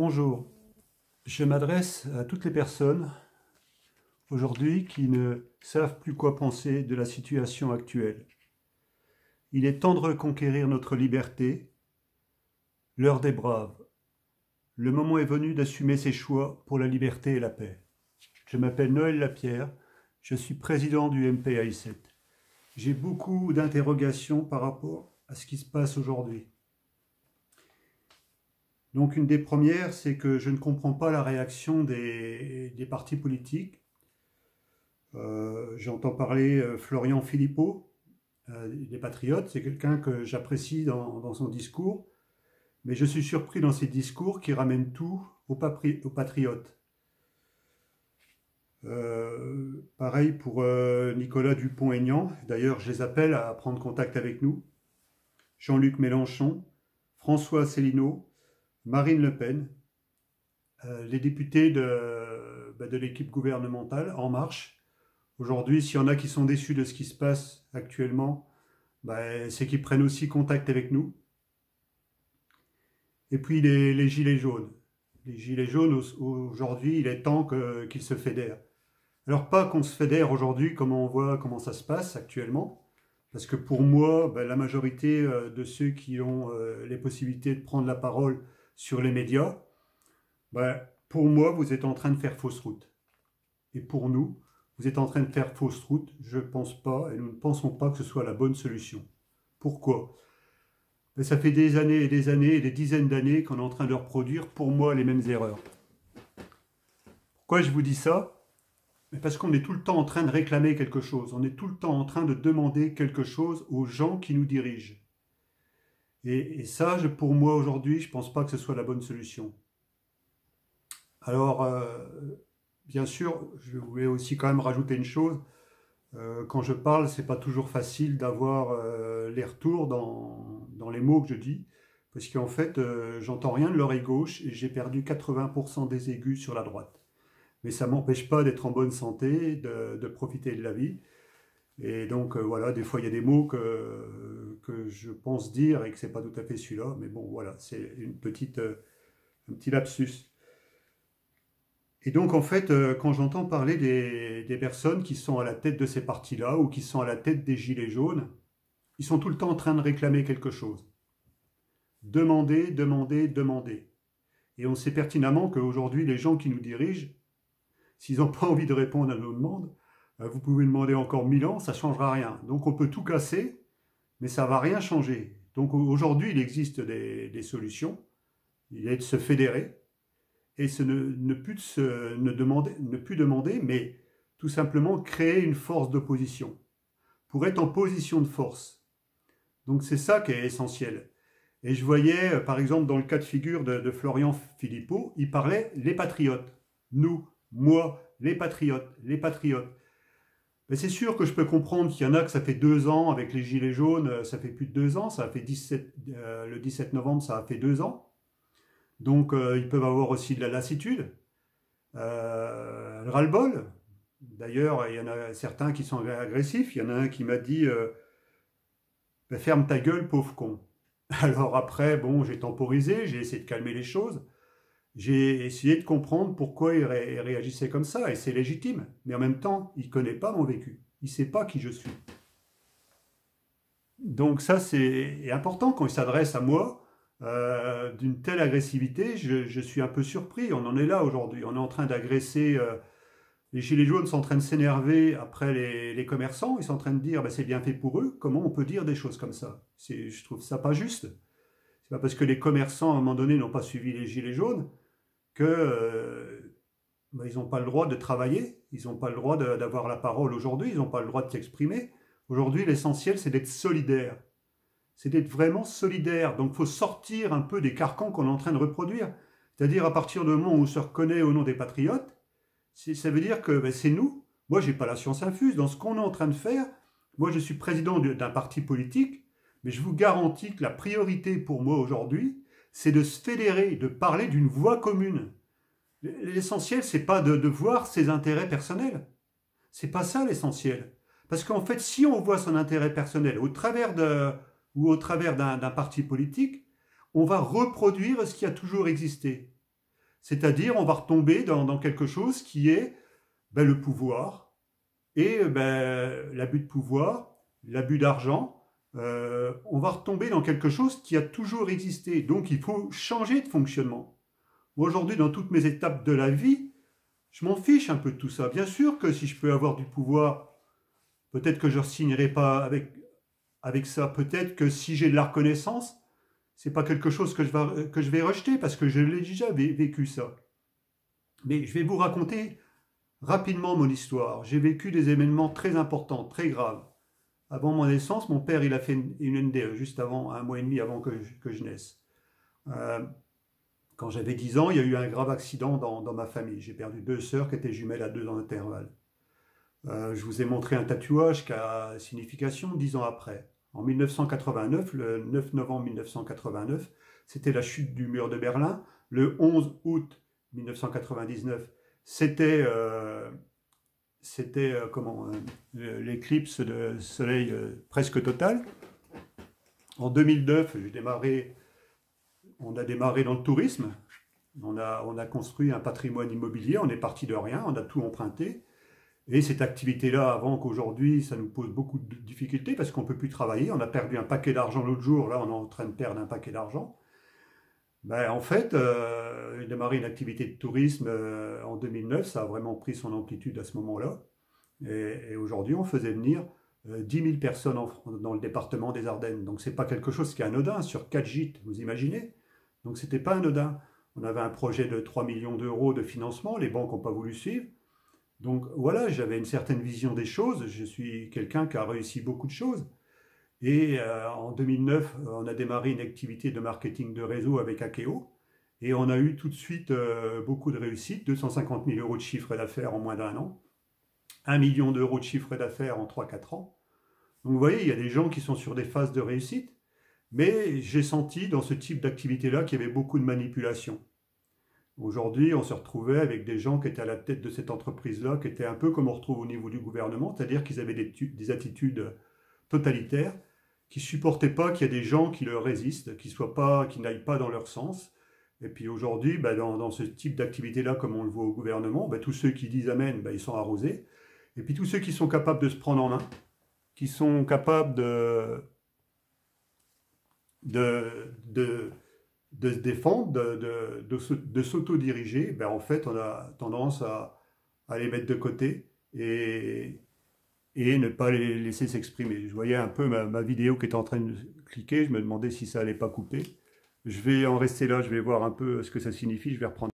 Bonjour, je m'adresse à toutes les personnes aujourd'hui qui ne savent plus quoi penser de la situation actuelle. Il est temps de reconquérir notre liberté, l'heure des braves. Le moment est venu d'assumer ses choix pour la liberté et la paix. Je m'appelle Noël Lapierre, je suis président du MPAI7. J'ai beaucoup d'interrogations par rapport à ce qui se passe aujourd'hui. Donc une des premières, c'est que je ne comprends pas la réaction des partis politiques. J'entends parler Florian Philippot, des Patriotes, c'est quelqu'un que j'apprécie dans son discours, mais je suis surpris dans ses discours qui ramènent tout aux Patriotes. Pareil pour Nicolas Dupont-Aignan, d'ailleurs je les appelle à prendre contact avec nous, Jean-Luc Mélenchon, François Asselineau, Marine Le Pen, les députés de l'équipe gouvernementale En Marche. Aujourd'hui, s'il y en a qui sont déçus de ce qui se passe actuellement, c'est qu'ils prennent aussi contact avec nous. Et puis les gilets jaunes. Les gilets jaunes, aujourd'hui, il est temps qu'ils se fédèrent. Alors pas qu'on se fédère aujourd'hui, comme on voit comment ça se passe actuellement, parce que pour moi, la majorité de ceux qui ont les possibilités de prendre la parole sur les médias, pour moi, vous êtes en train de faire fausse route. Et pour nous, vous êtes en train de faire fausse route. Je ne pense pas, et nous ne pensons pas que ce soit la bonne solution. Pourquoi? Ça fait des années et des années et des dizaines d'années qu'on est en train de reproduire, pour moi, les mêmes erreurs. Pourquoi je vous dis ça? Parce qu'on est tout le temps en train de réclamer quelque chose. On est tout le temps en train de demander quelque chose aux gens qui nous dirigent. Et ça, pour moi, aujourd'hui, je ne pense pas que ce soit la bonne solution. Alors, bien sûr, je voulais aussi quand même rajouter une chose. Quand je parle, c'est pas toujours facile d'avoir les retours dans les mots que je dis, parce qu'en fait, j'entends rien de l'oreille gauche et j'ai perdu 80% des aigus sur la droite. Mais ça ne m'empêche pas d'être en bonne santé, de profiter de la vie. Et donc, voilà, des fois, il y a des mots que je pense dire et que c'est pas tout à fait celui-là. Mais bon, voilà, c'est un petit lapsus. Et donc, en fait, quand j'entends parler des personnes qui sont à la tête de ces partis-là ou qui sont à la tête des gilets jaunes, ils sont tout le temps en train de réclamer quelque chose. Demander, demander, demander. Et on sait pertinemment qu'aujourd'hui, les gens qui nous dirigent, s'ils n'ont pas envie de répondre à nos demandes, vous pouvez demander encore 1000 ans, ça ne changera rien. Donc on peut tout casser, mais ça ne va rien changer. Donc aujourd'hui, il existe des solutions. Il est de se fédérer et ne plus demander, mais tout simplement créer une force d'opposition pour être en position de force. Donc c'est ça qui est essentiel. Et je voyais, par exemple, dans le cas de figure de Florian Philippot, il parlait les patriotes. Nous, moi, les patriotes, les patriotes. Mais c'est sûr que je peux comprendre qu'il y en a que ça fait 2 ans, avec les gilets jaunes, ça fait plus de 2 ans, ça a fait le 17 novembre, ça a fait 2 ans. Donc ils peuvent avoir aussi de la lassitude, le ras-le-bol. D'ailleurs, il y en a certains qui sont agressifs. Il y en a un qui m'a dit ferme ta gueule, pauvre con. Alors après, bon, j'ai temporisé, j'ai essayé de calmer les choses. J'ai essayé de comprendre pourquoi il réagissait comme ça, et c'est légitime. Mais en même temps, il ne connaît pas mon vécu. Il ne sait pas qui je suis. Donc ça, c'est important quand il s'adresse à moi d'une telle agressivité. Je suis un peu surpris. On en est là aujourd'hui. On est en train d'agresser. Les gilets jaunes sont en train de s'énerver après les commerçants. Ils sont en train de dire c'est bien fait pour eux. Comment on peut dire des choses comme ça? Je trouve ça pas juste. C'est pas parce que les commerçants, à un moment donné, n'ont pas suivi les gilets jaunes que ils n'ont pas le droit de travailler, ils n'ont pas le droit d'avoir la parole aujourd'hui, ils n'ont pas le droit de s'exprimer. Aujourd'hui, l'essentiel, c'est d'être solidaire. C'est d'être vraiment solidaire. Donc, il faut sortir un peu des carcans qu'on est en train de reproduire. C'est-à-dire, à partir du moment où on se reconnaît au nom des patriotes, ça veut dire que c'est nous. Moi, je n'ai pas la science infuse. Dans ce qu'on est en train de faire, moi, je suis président d'un parti politique, mais je vous garantis que la priorité pour moi aujourd'hui, c'est de se fédérer, de parler d'une voix commune. L'essentiel, c'est pas de voir ses intérêts personnels. C'est pas ça l'essentiel. Parce qu'en fait, si on voit son intérêt personnel au travers d'un parti politique, on va reproduire ce qui a toujours existé. C'est-à-dire, on va retomber dans quelque chose qui est le pouvoir et l'abus de pouvoir, l'abus d'argent. On va retomber dans quelque chose qui a toujours existé. Donc, il faut changer de fonctionnement. Aujourd'hui, dans toutes mes étapes de la vie, je m'en fiche un peu de tout ça. Bien sûr que si je peux avoir du pouvoir, peut-être que je ne signerai pas avec ça. Peut-être que si j'ai de la reconnaissance, c'est pas quelque chose que je vais rejeter parce que je l'ai déjà vécu ça. Mais je vais vous raconter rapidement mon histoire. J'ai vécu des événements très importants, très graves. Avant mon naissance, mon père il a fait une NDE, juste avant, 1 mois et demi avant que je naisse. Euh, Quand j'avais 10 ans, il y a eu un grave accident dans ma famille. J'ai perdu 2 sœurs qui étaient jumelles à 2 ans d'intervalle. Je vous ai montré un tatouage qui a signification 10 ans après. En 1989, le 9 novembre 1989, c'était la chute du mur de Berlin. Le 11 août 1999, c'était l'éclipse de soleil presque totale. En 2009, on a démarré dans le tourisme. On a construit un patrimoine immobilier. On est parti de rien. On a tout emprunté. Et cette activité-là, avant qu'aujourd'hui, ça nous pose beaucoup de difficultés parce qu'on ne peut plus travailler. On a perdu un paquet d'argent l'autre jour. Là, on est en train de perdre un paquet d'argent. En fait, démarrer une activité de tourisme en 2009, ça a vraiment pris son amplitude à ce moment-là. Et aujourd'hui, on faisait venir 10 000 personnes dans le département des Ardennes. Donc, ce n'est pas quelque chose qui est anodin sur 4 gîtes, vous imaginez. Donc, ce n'était pas anodin. On avait un projet de 3 millions d'euros de financement. Les banques n'ont pas voulu suivre. Donc voilà, j'avais une certaine vision des choses. Je suis quelqu'un qui a réussi beaucoup de choses. Et en 2009, on a démarré une activité de marketing de réseau avec Akeo. Et on a eu tout de suite beaucoup de réussite, 250 000 euros de chiffre d'affaires en moins d'1 an, 1 million d'euros de chiffre d'affaires en 3-4 ans. Donc vous voyez, il y a des gens qui sont sur des phases de réussite. Mais j'ai senti dans ce type d'activité-là qu'il y avait beaucoup de manipulation. Aujourd'hui, on se retrouvait avec des gens qui étaient à la tête de cette entreprise-là, qui étaient un peu comme on retrouve au niveau du gouvernement, c'est-à-dire qu'ils avaient des attitudes totalitaires, qui ne supportaient pas qu'il y ait des gens qui leur résistent, qui n'aillent pas dans leur sens. Et puis aujourd'hui, dans ce type d'activité-là, comme on le voit au gouvernement, tous ceux qui disent Amen, ils sont arrosés. Et puis tous ceux qui sont capables de se prendre en main, qui sont capables de se défendre, de s'auto-diriger, en fait, on a tendance à les mettre de côté et ne pas les laisser s'exprimer. Je voyais un peu ma vidéo qui était en train de cliquer, je me demandais si ça allait pas couper. Je vais en rester là, je vais voir un peu ce que ça signifie, je vais reprendre.